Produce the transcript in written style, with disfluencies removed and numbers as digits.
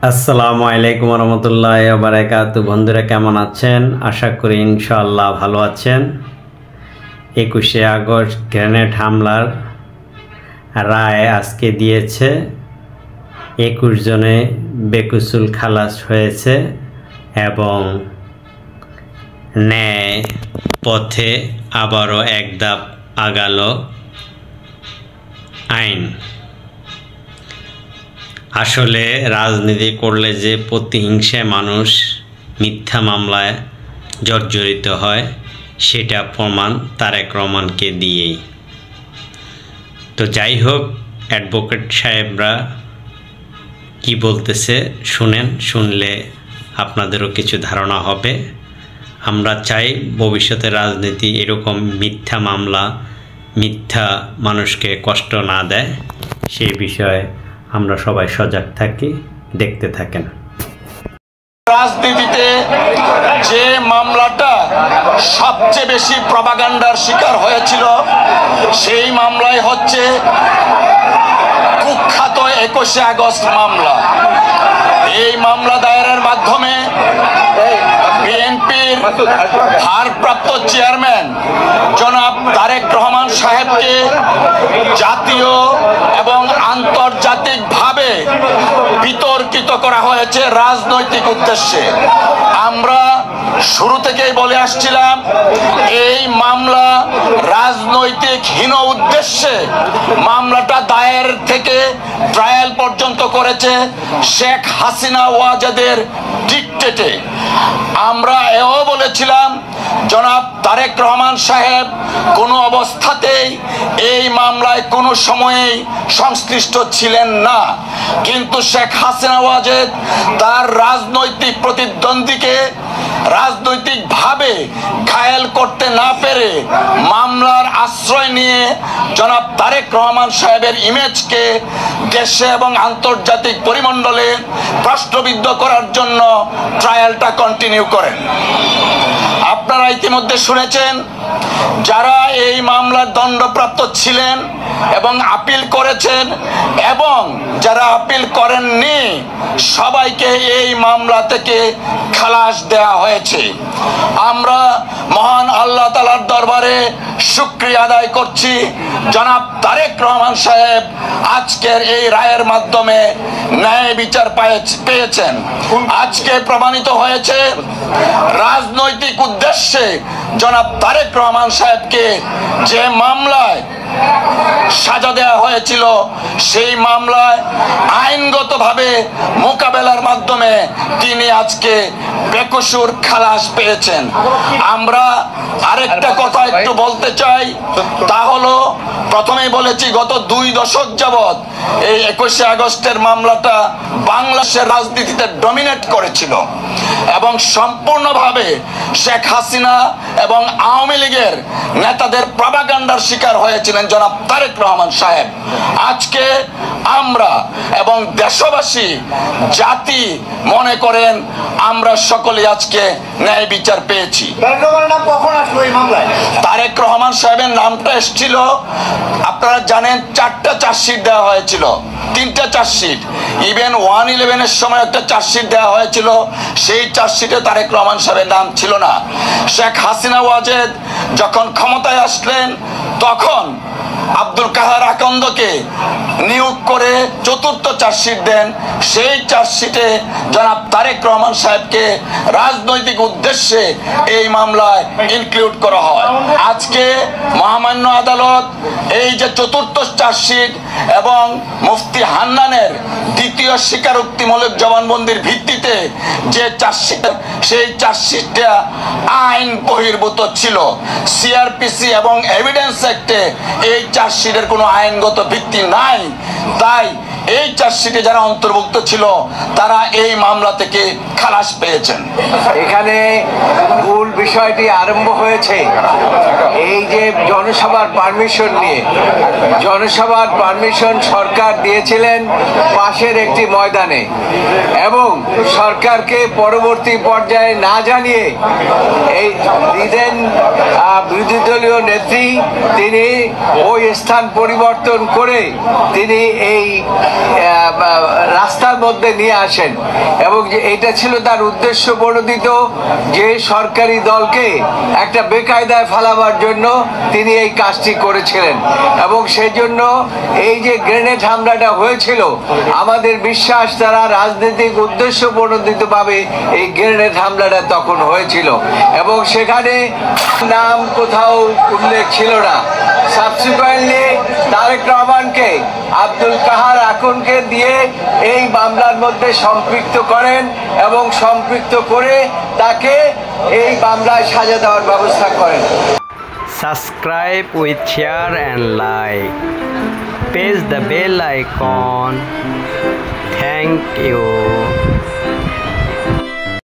আসসালামু আলাইকুম রহমতুল্লাহ বারাকাতু। বন্ধুরা কেমন আছেন? আশা করি ইনশাআল্লাহ ভালো আছেন। 21শে আগস্ট গ্রেনেড হামলার রায় আজকে দিয়েছে। 21 জনে বেকসুর খালাস হয়েছে এবং ন্যায় পথে আবারও এক ধাপ আগালো আইন। আসলে রাজনীতি করলে যে প্রতিহিংসায় মানুষ মিথ্যা মামলায় জর্জরিত হয় সেটা প্রমাণ তারেক রহমানকে দিয়েই। তো যাই হোক, অ্যাডভোকেট সাহেবরা কি বলতেছে শুনেন, শুনলে আপনাদেরও কিছু ধারণা হবে। আমরা চাই ভবিষ্যতে রাজনীতি এরকম মিথ্যা মামলা, মিথ্যা মানুষকে কষ্ট না দেয়, সেই বিষয়ে আমরা সবাই সজাগ থাকি। দেখতে থাকেন। রাজনীতিতে যে মামলাটা সবচেয়ে বেশি প্রপাগান্ডার শিকার হয়েছিল সেই মামলাই হচ্ছে কুখ্যাত 21শে আগস্ট মামলা। এই মামলা দায়েরের মাধ্যমে বিএনপির ভারপ্রাপ্ত চেয়ারম্যান জনাব তারেক রহমান সাহেবকে জাতীয় এবং আন্তর্জাতিকভাবে বিতর্কিত করা হয়েছে রাজনৈতিক উদ্দেশ্যে। আমরা শুরু থেকেই বলে আসছিলাম এই মামলা রাজনৈতিক হীন উদ্দেশ্যে মামলাটা দায়ের থেকে ট্রায়াল পর্যন্ত করেছে শেখ হাসিনা ওয়াজেদের ডিক্টেটে। আমরা এও বলেছিলাম জনাব তারেক রহমান সাহেব কোনো অবস্থাতেই এই মামলায় কোনো সময়েই সংশ্লিষ্ট ছিলেন না, কিন্তু শেখ হাসিনা ওয়াজেদ তার রাজনৈতিক প্রতিদ্বন্দ্বীকে রাজনৈতিকভাবে ঘায়েল করতে না পেরে মামলার আশ্রয় নিয়ে জনাব তারেক রহমান সাহেবের ইমেজকে দেশে এবং আন্তর্জাতিক পরিমণ্ডলে প্রশ্নবিদ্ধ করার জন্য ট্রায়ালটা কন্টিনিউ করেন। আপনারা ইতিমধ্যে শুনেছেন যারা এই মামলার দণ্ডপ্রাপ্ত ছিলেন এবং আপিল করেছেন এবং যারা আপিল করেননি সবাইকে এই মামলা থেকে খালাস দেয়া হয়েছে। আমরা মহান আল্লাহ তাআলার দরবারে শুকরিয়া আদায় করছি, জনাব তারেক রহমান সাহেব আজকের এই রায়ের মাধ্যমে ন্যায় বিচার পেয়েছেন। আজকে প্রমাণিত হয়েছে রাজনৈতিক উদ্দেশ্যে জনাব তারেক রহমান সাহেবকে যে মামলায় সাজা দেওয়া হয়েছিল সেই মামলায় আইনগতভাবে মোকাবেলার মাধ্যমে তিনি আজকে বেকসুর খালাস পেয়েছেন। আমরা আরেকটা কথা একটু বলতে চাই, তা হলো প্রথমেই বলেছি গত 2 দশক যাবৎ এই 21শে আগস্টের মামলাটা বাংলাদেশের রাজনীতিতে ডমিনেট করেছিল এবং সম্পূর্ণভাবে শেখ হাসিনা এবং আওয়ামী লীগের নেতাদের প্রপাগান্ডার শিকার হয়েছিলেন জনাব তারেক রহমান সাহেব। আজকে আমরা এবং দেশবাসী জাতি মনে করেন আমরা সকলে আজকে ন্যায় বিচার পেয়েছি। তারেক রহমান সাহেবের নামটা এসেছিল, আপনারা জানেন 4টা চার্জশিট দেওয়া হয়েছিল, 3টা চার্জশিট, ইভেন 111-এর সময় একটা চার্জশিট দেওয়া হয়েছিল, সেই চার্জশিটে তারেক রহমান সাহেবের নাম ছিল না। শেখ হাসিনা ওয়াজেদ যখন ক্ষমতায় আসলেন তখন আব্দুল কাহার আকন্দকে নিয়োগ করে 4র্থ চার্জশিট দেন, সেই চার্জশিটে জনাব তারেক রহমান সাহেবকে রাজনৈতিক উদ্দেশ্যে এই মামলায় ইনক্লুড করা হয়। আজকে মহামান্য আদালত এই যে 4র্থ চার্জশিট এবং মুফতি হান্নানের 2য় স্বীকারোক্তিমূলক জবানবন্দির ভিত্তিতে যে চার্জশিট, সেই চার্জশিটটা আইন বহির্ভূত ছিল। সিআরপিসি এবং এভিডেন্স অ্যাক্টে এই চার্জশিটের কোনো আইনগত ভিত্তি নাই, তাই এই চার্জশিটে যারা অন্তর্ভুক্ত ছিল তারা এই মামলা থেকে খালাস পেয়েছেন। এখানে মূল বিষয়টি আরম্ভ হয়েছে এই যে জনসভার পারমিশন নিয়ে। জনসভার পারমিশন সরকার দিয়েছিলেন পাশের একটি ময়দানে এবং সরকারকে পরবর্তী পর্যায়ে না জানিয়ে এই দিদেন বিরোধী দলীয় নেত্রী তিনি ওই স্থান পরিবর্তন করে তিনি এই রাস্তার মধ্যে নিয়ে আসেন এবং যে এটা ছিল তার উদ্দেশ্য প্রণোদিত যে সরকারি দলকে একটা বেকায়দায় ফেলাবার জন্য তিনি এই কাজটি করেছিলেন এবং সেজন্য এই যে গ্রেনেড হামলাটা হয়েছিল আমাদের বিশ্বাস তারা রাজনৈতিক উদ্দেশ্য প্রণোদিতভাবে এই গ্রেনেড হামলাটা তখন হয়েছিল এবং সেখানে নাম কোথাও উল্লেখ ছিল না। সাবসিকুয়েন্টলি তারেক রহমানকে আব্দুল কাহার আকুনকে দিয়ে এই মামলার মধ্যে সম্পৃক্ত করেন এবং সম্পৃক্ত করে তাকে এই মামলায় সাজা দেওয়ার ব্যবস্থা করেন। Subscribe with share and like. Press the bell icon. Thank you.